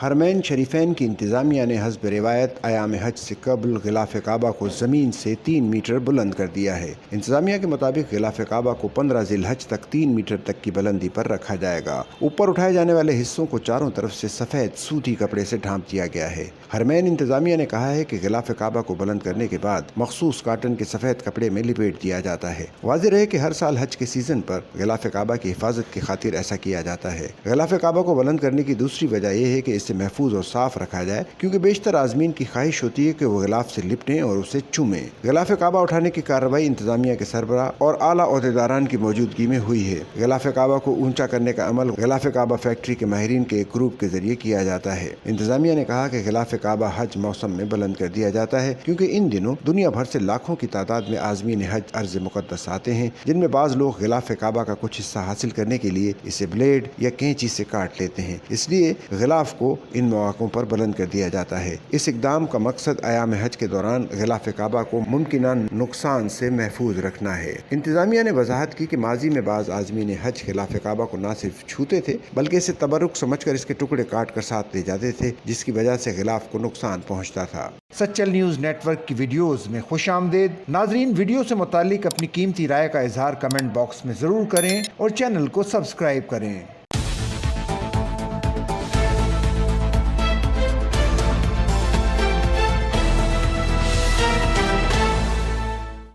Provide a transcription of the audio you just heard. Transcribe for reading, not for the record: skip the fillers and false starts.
حرمین شریفین کی انتظامیہ نے حسب روایت ایام حج سے قبل غلاف کعبہ کو زمین سے 3 میٹر بلند کر دیا ہے۔ انتظامیہ کے مطابق غلاف کعبہ کو 15 ذی الحج تک 3 میٹر تک کی بلندی پر رکھا جائے گا۔ اوپر اٹھائے جانے والے حصوں کو چاروں طرف سے سفید سوتی کپڑے سے ڈھانپ دیا گیا ہے۔ حرمین انتظامیہ نے کہا ہے کہ غلاف کعبہ کو بلند کرنے کے بعد مخصوص کاٹن کے سفید کپڑے میں لپیٹ دیا جاتا ہے۔ واضح رہے کہ ہر سال حج کے سیزن پر غلاف کعبہ کی حفاظت کی خاطر ایسا کیا جاتا ہے۔ غلاف کعبہ کو بلند کرنے کی دوسری وجہ یہ ہے کہ اسے محفوظ اور صاف رکھا جائے، کیونکہ بیشتر عازمین کی خواہش ہوتی ہے کہ وہ غلاف سے لپٹیں اور اسے چومیں۔ غلاف کعبہ اٹھانے کی کارروائی انتظامیہ کے سربراہ اور اعلیٰ عہدیداران کی موجودگی میں ہوئی ہے۔ غلاف کعبہ کو اونچا کرنے کا عمل غلاف کعبہ فیکٹری کے ماہرین کے ایک گروپ کے ذریعے کیا جاتا ہے۔ انتظامیہ نے کہا کہ غلاف کعبہ حج موسم میں بلند کر دیا جاتا ہے، کیونکہ ان دنوں دنیا بھر سے لاکھوں کی تعداد میں عازمین حج ارض مقدس آتے ہیں، جن میں بعض لوگ غلاف کعبہ کا کچھ حصہ حاصل کرنے کے لیے اسے بلیڈ یا کینچی سے کاٹ لیتے ہیں۔ اس لیے غلاف کو ان مواقعوں پر بلند کر دیا جاتا ہے۔ اس اقدام کا مقصد ایام حج کے دوران غلاف کعبہ کو ممکنہ نقصان سے محفوظ رکھنا ہے۔ انتظامیہ نے وضاحت کی کہ ماضی میں بعض عازمین حج غلاف کعبہ کو نہ صرف چھوتے تھے بلکہ اسے تبرک سمجھ کر اس کے ٹکڑے کاٹ کر ساتھ لے جاتے تھے، جس کی وجہ سے غلاف کو نقصان پہنچتا تھا۔ سچل نیوز نیٹ ورک کی ویڈیوز میں خوش آمدید۔ ناظرین، ویڈیو سے متعلق اپنی قیمتی رائے کا اظہار کمنٹ باکس میں ضرور کریں اور چینل کو سبسکرائب کریں۔